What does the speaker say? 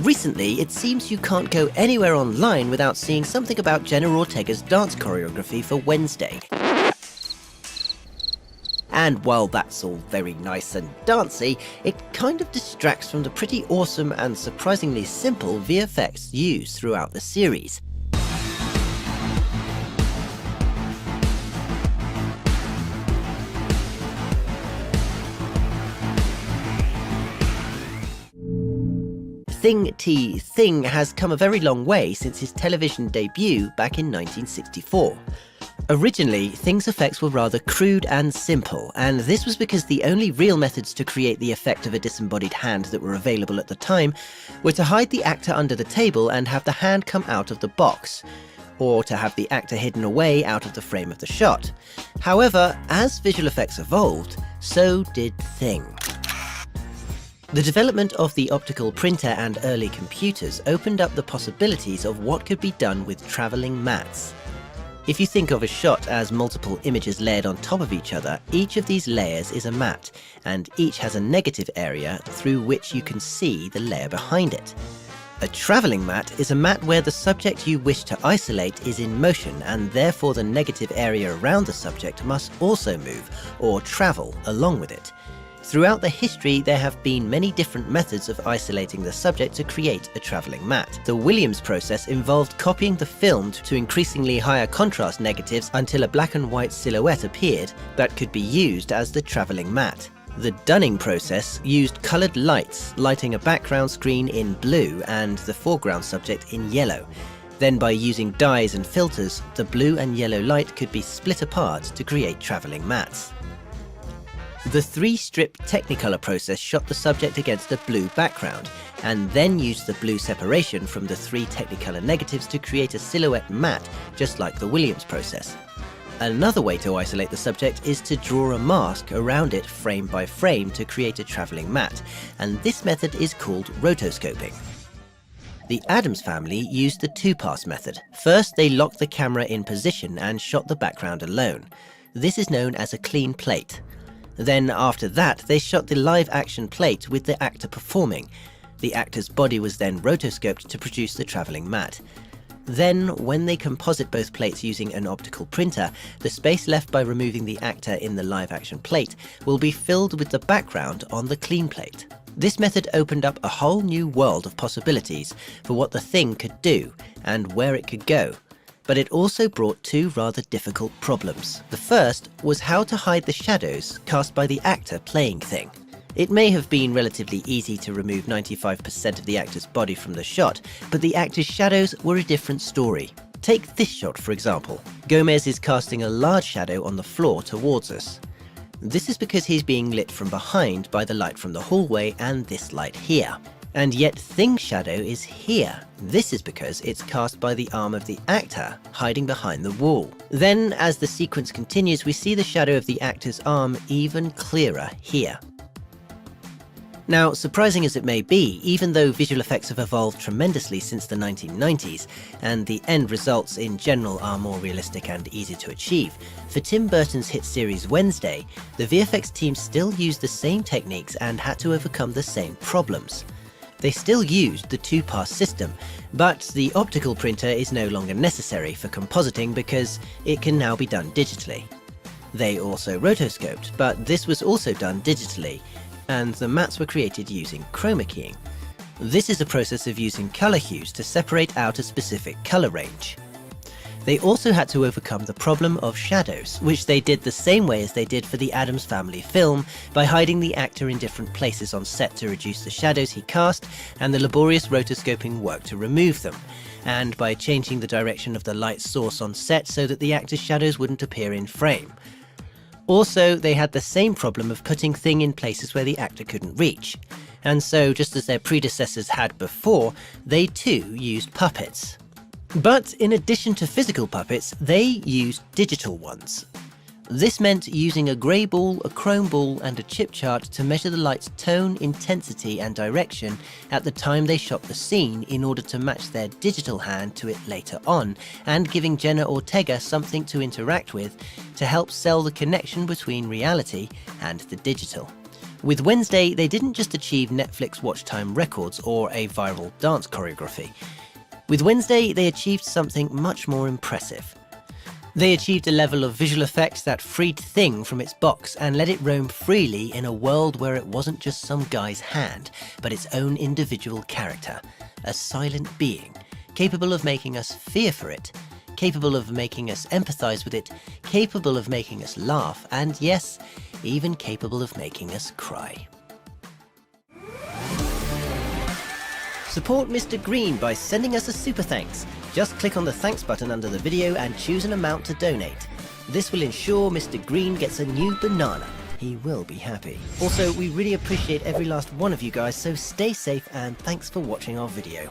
recently, it seems you can't go anywhere online without seeing something about Jenna Ortega's dance choreography for Wednesday. And while that's all very nice and dancey, it kind of distracts from the pretty awesome and surprisingly simple VFX used throughout the series. Thing T. Thing has come a very long way since his television debut back in 1964. Originally, Thing's effects were rather crude and simple, and this was because the only real methods to create the effect of a disembodied hand that were available at the time were to hide the actor under the table and have the hand come out of the box, or to have the actor hidden away out of the frame of the shot. However, as visual effects evolved, so did Thing. The development of the optical printer and early computers opened up the possibilities of what could be done with travelling mats. If you think of a shot as multiple images layered on top of each other, each of these layers is a mat, and each has a negative area through which you can see the layer behind it. A travelling mat is a mat where the subject you wish to isolate is in motion, and therefore the negative area around the subject must also move, or travel, along with it. Throughout the history, there have been many different methods of isolating the subject to create a travelling mat. The Williams process involved copying the film to increasingly higher contrast negatives until a black and white silhouette appeared that could be used as the travelling mat. The Dunning process used coloured lights, lighting a background screen in blue and the foreground subject in yellow. Then by using dyes and filters, the blue and yellow light could be split apart to create travelling mats. The 3-strip Technicolor process shot the subject against a blue background, and then used the blue separation from the 3 Technicolor negatives to create a silhouette matte, just like the Williams process. Another way to isolate the subject is to draw a mask around it frame by frame to create a travelling matte, and this method is called rotoscoping. The Addams family used the 2-pass method. First, they locked the camera in position and shot the background alone. This is known as a clean plate. Then after that, they shot the live-action plate with the actor performing. The actor's body was then rotoscoped to produce the travelling mat. Then, when they composite both plates using an optical printer, the space left by removing the actor in the live-action plate will be filled with the background on the clean plate. This method opened up a whole new world of possibilities for what the Thing could do and where it could go. But it also brought 2 rather difficult problems. The first was how to hide the shadows cast by the actor playing Thing. It may have been relatively easy to remove 95% of the actor's body from the shot, but the actor's shadows were a different story. Take this shot for example. Gomez is casting a large shadow on the floor towards us. This is because he's being lit from behind by the light from the hallway and this light here. And yet Thing's shadow is here. This is because it's cast by the arm of the actor hiding behind the wall. Then, as the sequence continues, we see the shadow of the actor's arm even clearer here. Now, surprising as it may be, even though visual effects have evolved tremendously since the 1990s, and the end results in general are more realistic and easy to achieve, for Tim Burton's hit series Wednesday, the VFX team still used the same techniques and had to overcome the same problems. They still used the 2-pass system, but the optical printer is no longer necessary for compositing because it can now be done digitally. They also rotoscoped, but this was also done digitally, and the mats were created using chroma keying. This is a process of using color hues to separate out a specific color range. They also had to overcome the problem of shadows, which they did the same way as they did for the Addams Family film, by hiding the actor in different places on set to reduce the shadows he cast, and the laborious rotoscoping work to remove them, and by changing the direction of the light source on set so that the actor's shadows wouldn't appear in frame. Also, they had the same problem of putting Thing in places where the actor couldn't reach, and so just as their predecessors had before, they too used puppets. But in addition to physical puppets, they used digital ones. This meant using a grey ball, a chrome ball, and a chip chart to measure the light's tone, intensity, and direction at the time they shot the scene in order to match their digital hand to it later on, and giving Jenna Ortega something to interact with to help sell the connection between reality and the digital. With Wednesday, they didn't just achieve Netflix watch time records or a viral dance choreography. With Wednesday, they achieved something much more impressive. They achieved a level of visual effects that freed Thing from its box and let it roam freely in a world where it wasn't just some guy's hand, but its own individual character, a silent being, capable of making us fear for it, capable of making us empathize with it, capable of making us laugh, and yes, even capable of making us cry. Support Mr. Green by sending us a super thanks. Just click on the thanks button under the video and choose an amount to donate. This will ensure Mr. Green gets a new banana. He will be happy. Also, we really appreciate every last one of you guys, so stay safe and thanks for watching our video.